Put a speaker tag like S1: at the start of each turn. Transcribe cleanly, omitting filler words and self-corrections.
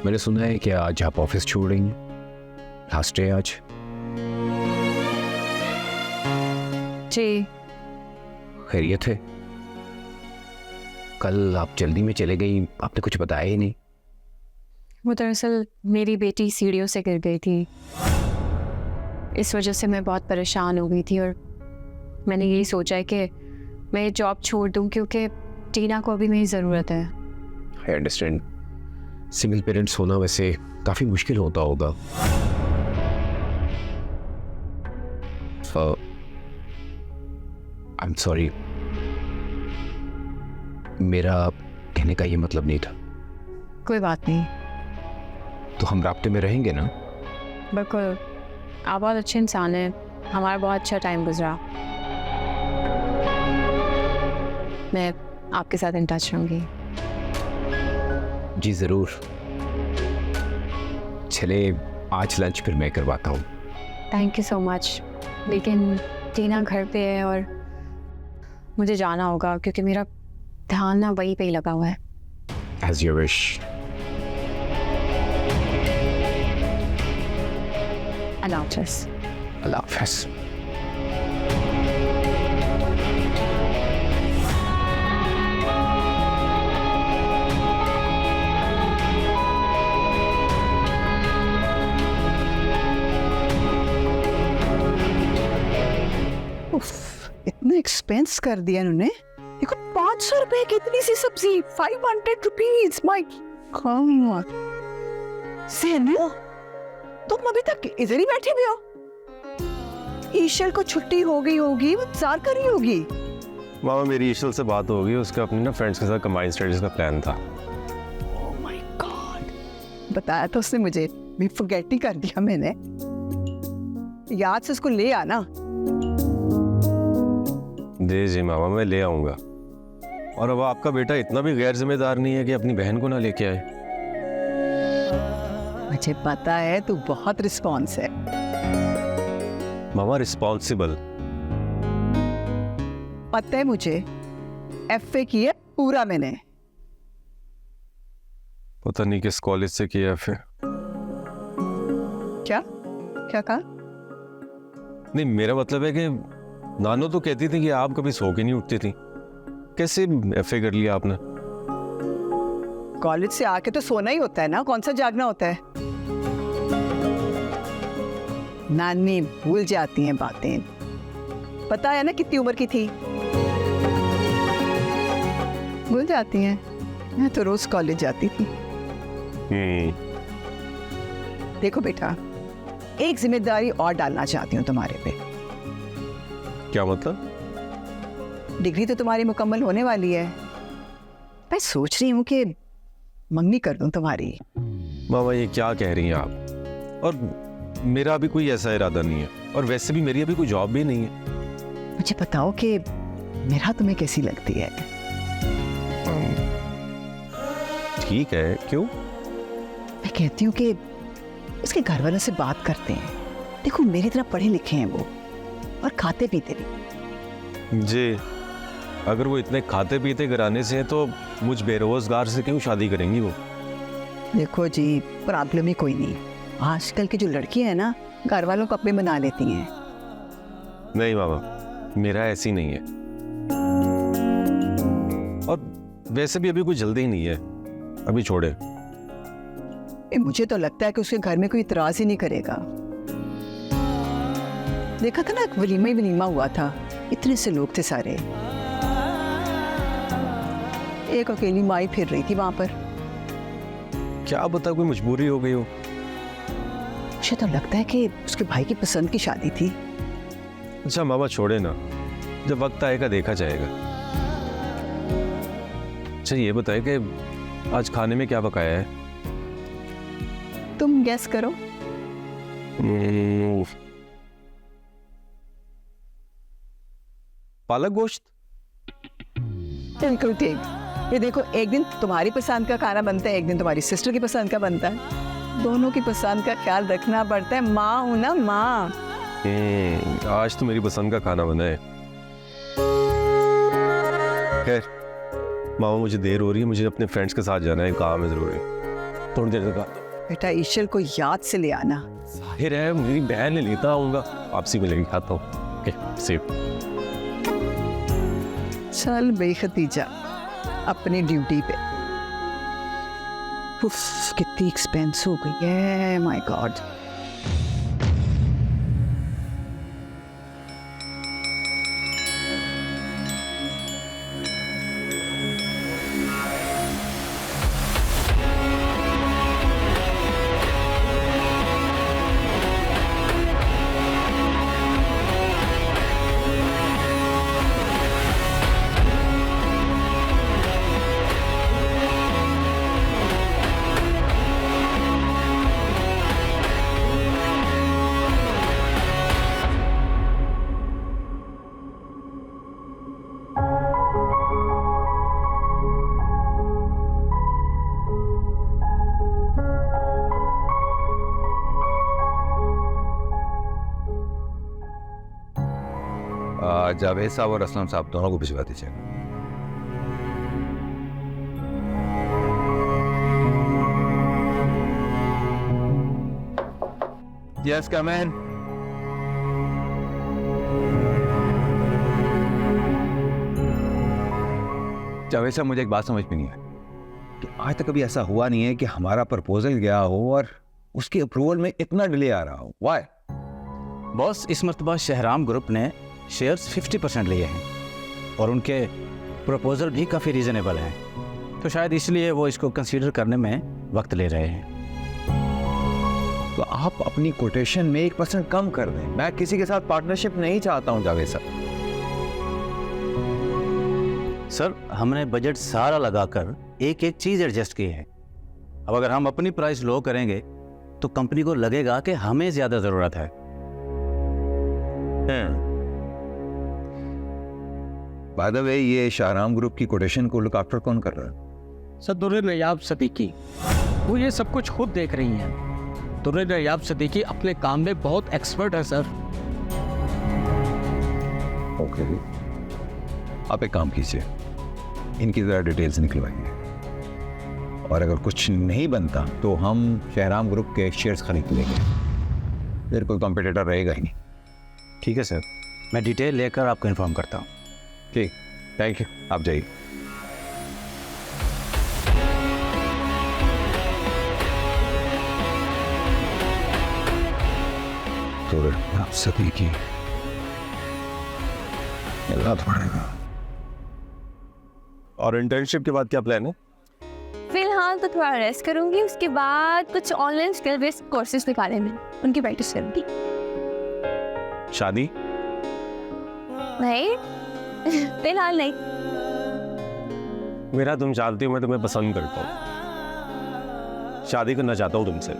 S1: मैंने सुना है कि आज आप ऑफिस छोड़ रही हैं, लास्ट डे आज।
S2: जी।
S1: खैरियत है? कल आप जल्दी में चले गई, आपने कुछ बताया ही नहीं।
S2: वो दरअसल मेरी बेटी सीढ़ियों से गिर गई थी, इस वजह से मैं बहुत परेशान हो गई थी और मैंने यही सोचा है कि मैं जॉब छोड़ दूं क्योंकि टीना को अभी मेरी ज़रूरत है।
S1: आई अंडरस्टैंड, सिंगल पेरेंट्स होना वैसे काफ़ी मुश्किल होता होगा। आई एम सॉरी, मेरा कहने का ये मतलब नहीं था।
S2: कोई बात नहीं।
S1: तो हम राब्ते में रहेंगे ना?
S2: बिल्कुल, आप बहुत अच्छे इंसान हैं, हमारा बहुत अच्छा टाइम गुजरा। मैं आपके साथ इन टच रहूँगी।
S1: जी ज़रूर। चले, आज लंच फिर मैं करवाता हूँ।
S2: Thank you so much. लेकिन टीना घर पे है और मुझे जाना होगा क्योंकि मेरा ध्यान ना वहीं पे ही लगा हुआ है।
S1: As you wish.
S2: अल्लाह हाफ़िज़।
S1: अल्लाह हाफ़िज़।
S3: इतना एक्सपेंस कर दिया इन्होंने। देखो 500 रुपए की इतनी सी सब्जी, 500 रुपीज। My God. सेनो, तुम अभी तक इधर ही बैठे भी हो? ईशल को छुट्टी हो गई होगी, वो इंतजार कर रही होगी।
S4: मामा मेरी ईशल से बात हो गई, उसका अपने ना फ्रेंड्स के साथ कंबाइंड स्टडीज का प्लान था।
S3: ओह माय गॉड, बताया तो उसने मुझे, भी फॉरगेट ही कर दिया मैंने। याद से उसको ले आना।
S4: जी मामा, मैं ले आऊंगा। और अब आपका बेटा इतना भी गैर जिम्मेदार नहीं है कि अपनी बहन को ना लेके आए।
S3: मुझे पता है तू बहुत रिस्पॉन्स है।
S4: मामा रिस्पॉन्सिबल।
S3: पता है मुझे, एफए किया पूरा मैंने।
S4: पता नहीं किस कॉलेज से किया है फिर।
S3: क्या क्या कहा?
S4: नहीं, मेरा मतलब है कि नानो तो कहती थी कि आप कभी सो के नहीं उठती थी, कैसे एफए कर लिया आपने?
S3: कॉलेज से आके तो सोना ही होता है ना, कौन सा जागना होता है? नानी भूल जाती हैं बातें। पता है ना कितनी उम्र की थी? भूल जाती हैं। मैं तो रोज कॉलेज जाती थी। देखो बेटा, एक जिम्मेदारी और डालना चाहती हूँ तुम्हारे पे।
S4: क्या मतलब?
S3: डिग्री तो तुम्हारी मुकम्मल होने वाली है। मैं सोच रही हूँ कि मंगनी कर दूं तुम्हारी।
S4: मामा ये क्या कह रही हैं आप? और मेरा अभी कोई ऐसा इरादा नहीं है, और वैसे भी मेरी अभी कोई जॉब भी नहीं है।
S3: मुझे बताओ कि मेरा तुम्हें कैसी लगती है?
S4: ठीक है, क्यों?
S3: मैं कहती हूँ कि उसके घर वालों से बात करते हैं। देखो मेरी तरह पढ़े लिखे हैं वो, और खाते पीते भी।
S4: जी, अगर वो इतने खाते पीते घराने से हैं तो मुझ बेरोजगार से क्यों शादी करेंगी वो?
S3: देखो जी, प्रॉब्लम ही कोई नहीं। आजकल की जो लड़कियां हैं ना, घर वालों को अपने बना लेती हैं।
S4: नहीं मामा, मेरा ऐसी नहीं है। और वैसे भी अभी कोई जल्दी ही नहीं है, अभी छोड़े।
S3: मुझे तो लगता है कि उसके घर में कोई इतराज ही नहीं करेगा। देखा था ना, एक वलीमा ही वलीमा हुआ था, इतने से लोग थे सारे। एक अकेली माई फिर रही थी वहां पर।
S4: क्या बता, कोई मजबूरी हो गई हो?
S3: मुझे तो लगता है कि उसके भाई की पसंद की शादी थी।
S4: अच्छा मामा छोड़े ना, जब वक्त आएगा देखा जाएगा। अच्छा ये बताए कि आज खाने में क्या पकाया है?
S3: तुम गेस करो।
S4: पालक गोश्त।
S3: बिल्कुल ठीक। ये देखो, एक दिन तुम्हारी पसंद का खाना बनता है, एक दिन तुम्हारी सिस्टर की पसंद का बनता है। दोनों की पसंद का ख्याल रखना पड़ता है। माँ हूं ना, माँ।
S4: आज तो मेरी पसंद का खाना बना है। खैर मामा, मुझे देर हो रही है, मुझे अपने फ्रेंड्स के साथ जाना है, काम है जरूरी। थोड़ी देर तक आता हूं।
S3: बेटा ईश्वर को याद से ले आना।
S4: जाहिर है मेरी बहन ने लेता आऊंगा, आपसी में लेके खाता हूँ। Okay, save.
S3: चल बेखतीजा अपनी ड्यूटी पे। उफ, कितनी एक्सपेंस हो गई है, माय गॉड।
S5: जावेद साहब और असलम साहब दोनों को भिजवा दीजिए। यस कम इन। जावेद साहब, मुझे एक बात समझ में नहीं आई कि आज तक कभी ऐसा हुआ नहीं है कि हमारा प्रपोजल गया हो और उसके अप्रूवल में इतना डिले आ रहा हो। व्हाई?
S6: बॉस, इस मरतबा शहराम ग्रुप ने शेयर्स 50% लिए हैं और उनके प्रपोजल भी काफ़ी रीज़नेबल हैं, तो शायद इसलिए वो इसको कंसीडर करने में वक्त ले रहे हैं।
S5: तो आप अपनी कोटेशन में 1% कम कर दें। मैं किसी के साथ पार्टनरशिप नहीं चाहता हूं जावेद साहब।
S6: सर, हमने बजट सारा लगाकर एक एक चीज़ एडजस्ट की है। अब अगर हम अपनी प्राइस लो करेंगे तो कंपनी को लगेगा कि हमें ज़्यादा ज़रूरत है।
S5: बाय द वे, ये शाहराम ग्रुप की कोटेशन को लुक आफ्टर कौन कर रहा है?
S7: सर, दुर्र नयाब सदीकी, वो ये सब कुछ खुद देख रही हैं। दुर्र नयाब सदीकी अपने काम में बहुत एक्सपर्ट है सर।
S5: ओके, आप एक काम कीजिए, इनकी ज़रा डिटेल्स निकलवाइए और अगर कुछ नहीं बनता तो हम शहराम ग्रुप के शेयर्स खरीद लेंगे, फिर कोई कॉम्पिटिटर रहेगा ही नहीं।
S6: ठीक है सर, मैं डिटेल लेकर आपको इन्फॉर्म करता हूँ।
S5: ठीक, थैंक यू, आप जाइए। तो आप सभी की मिलना पड़ेगा।
S4: और इंटर्नशिप के बाद क्या प्लान है?
S2: फिलहाल तो थोड़ा रेस्ट करूंगी, उसके बाद कुछ ऑनलाइन स्किल बेस्ड कोर्सेज निकाले मैंने, उनकी प्रैक्टिस करूंगी।
S4: शादी?
S2: नहीं, फिलहाल नहीं।
S4: मेरा तुम जानती हो मैं तुम्हें पसंद करता हूँ, शादी करना चाहता हूँ तुमसे।